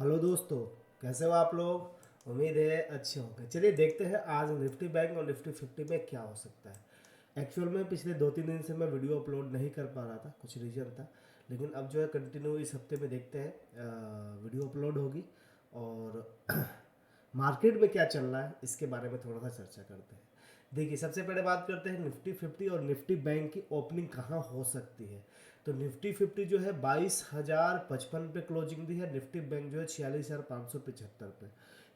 Hello दोस्तों, कैसे हो आप लोग। उम्मीद है अच्छे होंगे। चलिए देखते हैं आज निफ्टी बैंक और निफ्टी 50 में क्या हो सकता है। एक्चुअल में पिछले 2-3 दिन से मैं वीडियो अपलोड नहीं कर पा रहा था, कुछ रीज़न था। लेकिन अब जो है कंटिन्यू इस हफ्ते में देखते हैं वीडियो अपलोड होगी और मार्केट में क्या चल रहा है इसके बारे में थोड़ा सा चर्चा करते हैं। देखिए, सबसे पहले बात करते हैं निफ्टी 50 और निफ्टी बैंक की ओपनिंग कहाँ हो सकती है। तो निफ्टी 50 जो है 22,055 पे क्लोजिंग दी है। निफ्टी बैंक जो है 46,575 पे।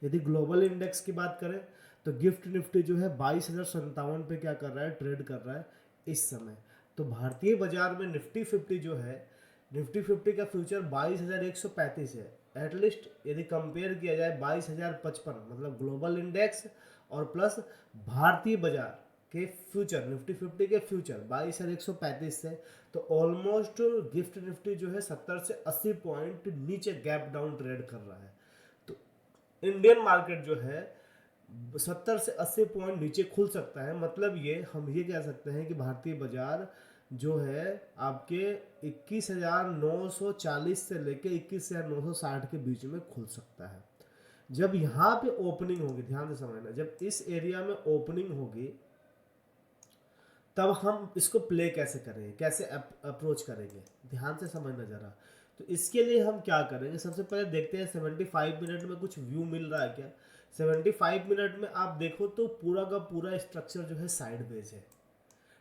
यदि ग्लोबल इंडेक्स की बात करें तो गिफ्ट निफ्टी जो है 22,057 पे क्या कर रहा है, ट्रेड कर रहा है इस समय। तो भारतीय बाजार में निफ्टी 50 जो है, निफ्टी 50 का फ्यूचर 22,135 है। एटलीस्ट यदि कंपेयर किया जाए 22,055 मतलब ग्लोबल इंडेक्स और प्लस भारतीय बाजार के फ्यूचर, निफ्टी 50 के फ्यूचर 22,135 से, तो ऑलमोस्ट गिफ्ट निफ्टी जो है 70 से 80 पॉइंट नीचे गैप डाउन ट्रेड कर रहा है। तो इंडियन मार्केट जो है 70 से 80 पॉइंट नीचे खुल सकता है। मतलब ये हम ये कह सकते हैं कि भारतीय बाजार जो है आपके 21,940 से लेके 21,960 के बीच में खुल सकता है। जब यहाँ पे ओपनिंग होगी, ध्यान से समझना, जब इस एरिया में ओपनिंग होगी तब हम इसको प्ले कैसे करेंगे, कैसे अप्रोच करेंगे, ध्यान से समझना जरा। तो इसके लिए हम क्या करेंगे, सबसे पहले देखते हैं 75 मिनट में कुछ व्यू मिल रहा है क्या। 75 मिनट में आप देखो तो पूरा का पूरा स्ट्रक्चर जो है साइडवेज है।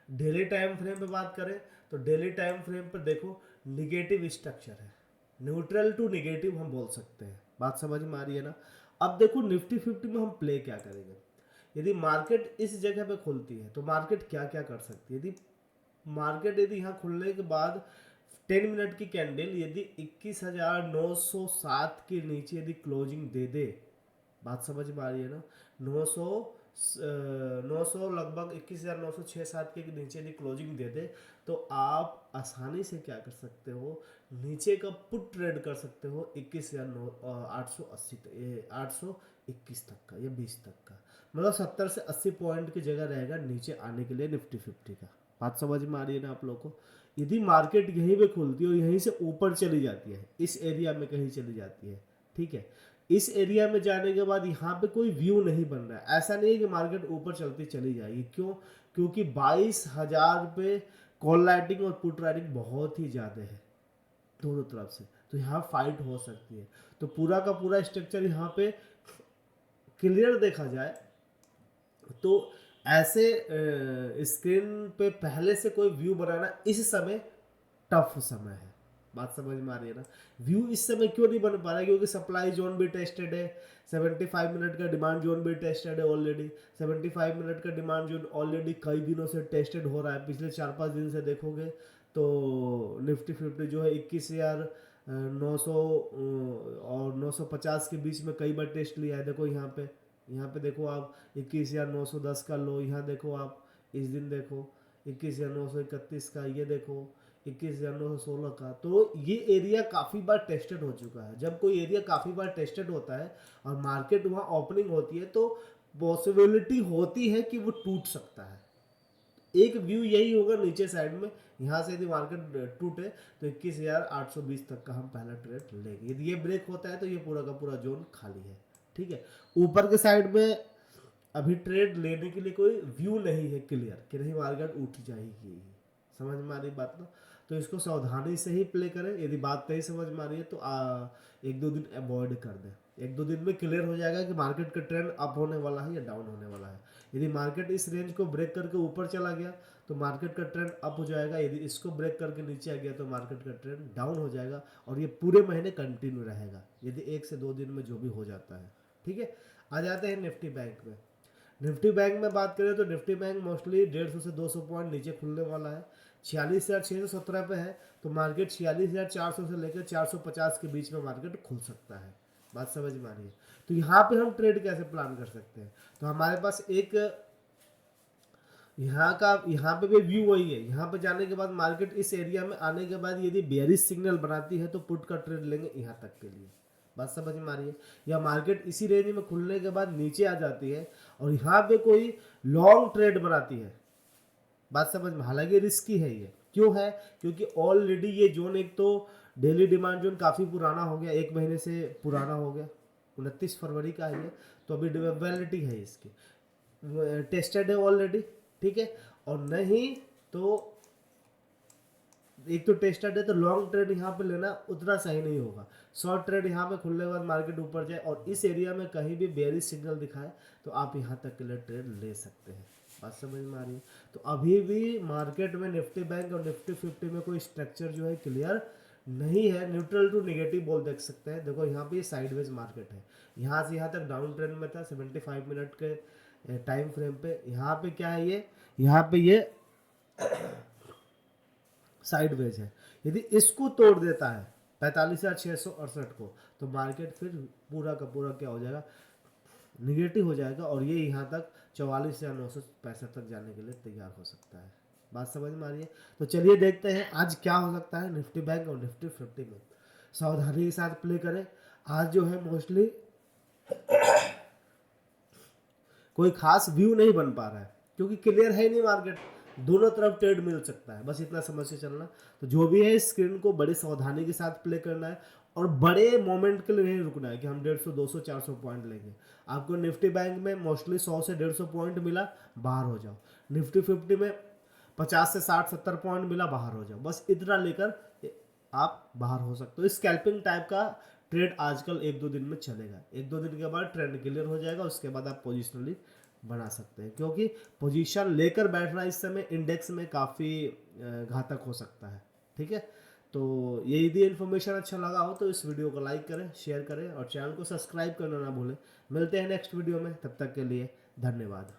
डेली टाइम फ्रेम पे बात करें तो डेली टाइम फ्रेम पर देखो निगेटिव स्ट्रक्चर है। न्यूट्रल टू निगेटिव हम बोल सकते हैं। बात समझ में आ रही है ना। अब देखो निफ्टी 50 में हम प्ले क्या करेंगे। यदि मार्केट इस जगह पे खुलती है तो मार्केट क्या क्या कर सकती है। यदि यहाँ खुलने के बाद 10 मिनट की कैंडल यदि 21,907 के नीचे यदि क्लोजिंग दे दे, बात समझ में आ रही है ना। 900 900 लगभग 21,906-7 के नीचे यदि क्लोजिंग दे दे तो आप आसानी से क्या कर सकते हो, नीचे का पुट ट्रेड कर सकते हो 21,880 821 तक का या 20 तक का। मतलब 70 से 80 पॉइंट की जगह रहेगा नीचे आने के लिए निफ्टी 50 का। बात समझ में आ रही है ना आप लोगों को। यदि मार्केट यहीं पे खुलती है और यहीं से ऊपर चली जाती है, इस एरिया में कहीं चली जाती है, ठीक है, इस एरिया में जाने के बाद यहाँ पे कोई व्यू नहीं बन रहा है। ऐसा नहीं है कि मार्केट ऊपर चलती चली जाएगी। क्यों? क्योंकि 22,000 पे कॉल राइटिंग और पुट राइटिंग बहुत ही ज़्यादा है दोनों तरफ से। तो यहाँ फाइट हो सकती है। तो पूरा का पूरा स्ट्रक्चर यहाँ पे क्लियर देखा जाए तो ऐसे स्क्रीन पे पहले से कोई व्यू बनाना इस समय टफ समय है। बात समझ में आ रही है ना। व्यू इस समय क्यों नहीं बन पा रहा है, क्योंकि सप्लाई जोन भी टेस्टेड है। 75 मिनट का डिमांड जोन भी टेस्टेड है ऑलरेडी। 75 मिनट का डिमांड जोन ऑलरेडी कई दिनों से टेस्टेड हो रहा है। पिछले 4-5 दिन से देखोगे तो निफ्टी 50 जो है 21,900 और 950 के बीच में कई बार टेस्ट लिया है। देखो यहाँ पे देखो आप 21,910 का लो, यहाँ देखो आप इस दिन देखो 21,931 का, ये देखो 21,916 का। तो ये एरिया काफ़ी बार टेस्टेड हो चुका है। जब कोई एरिया काफ़ी बार टेस्टेड होता है और मार्केट वहाँ ओपनिंग होती है तो पॉसिबिलिटी होती है कि वो टूट सकता है। एक व्यू यही होगा नीचे साइड में, यहाँ से यदि मार्केट टूटे तो 21,820 तक का हम पहला ट्रेड लेंगे। यदि ये ब्रेक होता है तो ये पूरा का पूरा जोन खाली है, ठीक है। ऊपर के साइड में अभी ट्रेड लेने के लिए कोई व्यू नहीं है क्लियर कि नहीं मार्केट उठ जाएगी। समझ में आ रही बात ना। तो इसको सावधानी से ही प्ले करें। यदि बात नहीं समझ में आ रही है तो 1-2 दिन अवॉइड कर दें। 1-2 दिन में क्लियर हो जाएगा कि मार्केट का ट्रेंड अप होने वाला है या डाउन होने वाला है। यदि मार्केट इस रेंज को ब्रेक करके ऊपर चला गया तो मार्केट का ट्रेंड अप हो जाएगा। यदि इसको ब्रेक करके नीचे आ गया तो मार्केट का ट्रेंड डाउन हो जाएगा और ये पूरे महीने कंटिन्यू रहेगा, यदि 1 से 2 दिन में जो भी हो जाता है, ठीक है। आ जाते हैं निफ्टी बैंक में। निफ्टी बैंक में बात करें तो निफ्टी बैंक मोस्टली 150 से 200 पॉइंट नीचे खुलने वाला है। 46,617 पे है तो मार्केट 46,400 से लेकर 450 के बीच में मार्केट खुल सकता है। बात समझ में आ रही है। तो यहाँ पे हम ट्रेड कैसे प्लान कर सकते हैं। तो हमारे पास एक यहाँ पे भी व्यू वही है। यहाँ पे जाने के बाद मार्केट इस एरिया में आने के बाद यदि बेयरिश सिग्नल बनाती है तो पुट का ट्रेड लेंगे यहाँ तक के लिए। बात समझ में आ रही है। या मार्केट इसी रेंज में खुलने के बाद नीचे आ जाती है और यहाँ पे कोई लॉन्ग ट्रेड बनाती है, बात समझ में, हालांकि रिस्की है ये। क्यों है? क्योंकि ऑलरेडी ये जोन एक तो डेली डिमांड जोन काफ़ी पुराना हो गया, 1 महीने से पुराना हो गया, 29 फरवरी का है ये, तो अभी वैलिडिटी है इसकी, टेस्टेड है ऑलरेडी, ठीक है। और नहीं तो एक तो टेस्टेड है, तो लॉन्ग ट्रेड यहाँ पे लेना उतना सही नहीं होगा। शॉर्ट ट्रेड यहाँ पे खुलने के बाद मार्केट ऊपर जाए और इस एरिया में कहीं भी बेयरिश सिग्नल दिखाए तो आप यहाँ तक के लिए ट्रेड ले सकते हैं। बात समझ में आ रही है? तो अभी भी मार्केट में निफ्टी बैंक और निफ्टी 50 में कोई स्ट्रक्चर जो है क्लियर नहीं है, न्यूट्रल टू नेगेटिव बोल देख सकते हैं। देखो यहाँ पे ये साइडवेज मार्केट है, यहाँ से यहाँ तक डाउन ट्रेंड में था 75 मिनट के टाइम फ्रेम पे। यहाँ पे क्या है, ये यहाँ पे ये साइडवेज है। यदि इसको तोड़ देता है 45,668 को, तो मार्केट फिर पूरा का पूरा क्या हो जाएगा, निगेटिव हो जाएगा, और ये यहाँ तक 44,965 तक जाने के लिए तैयार हो सकता है। बात समझ में आ रही है? तो चलिए देखते हैं आज क्या हो सकता है निफ्टी बैंक और निफ्टी 50 में। सावधानी के साथ प्ले करें। आज जो है मोस्टली कोई खास व्यू नहीं बन पा रहा है, क्योंकि क्लियर है नहीं मार्केट, दोनों तरफ ट्रेड मिल सकता है, बस इतना समझ के चलना। तो जो भी है इस स्क्रीन को बड़ी सावधानी के साथ प्ले करना है, और बड़े मोमेंट के लिए नहीं रुकना है कि हम 150, 200, 400 पॉइंट लेंगे। आपको निफ्टी बैंक में मोस्टली 100 से 150 पॉइंट मिला, बाहर हो जाओ। निफ्टी 50 में 50 से 60, 70 पॉइंट मिला, बाहर हो जाओ। बस इतना लेकर आप बाहर हो सकते हो। स्कैल्पिंग टाइप का ट्रेड आजकल 1-2 दिन में चलेगा, 1-2 दिन के बाद ट्रेंड क्लियर हो जाएगा, उसके बाद आप पोजिशनली बना सकते हैं, क्योंकि पोजीशन लेकर बैठना इस समय इंडेक्स में काफ़ी घातक हो सकता है। ठीक है, तो ये यदि इन्फॉर्मेशन अच्छा लगा हो तो इस वीडियो को लाइक करें, शेयर करें और चैनल को सब्सक्राइब करना ना भूलें। मिलते हैं नेक्स्ट वीडियो में, तब तक के लिए धन्यवाद।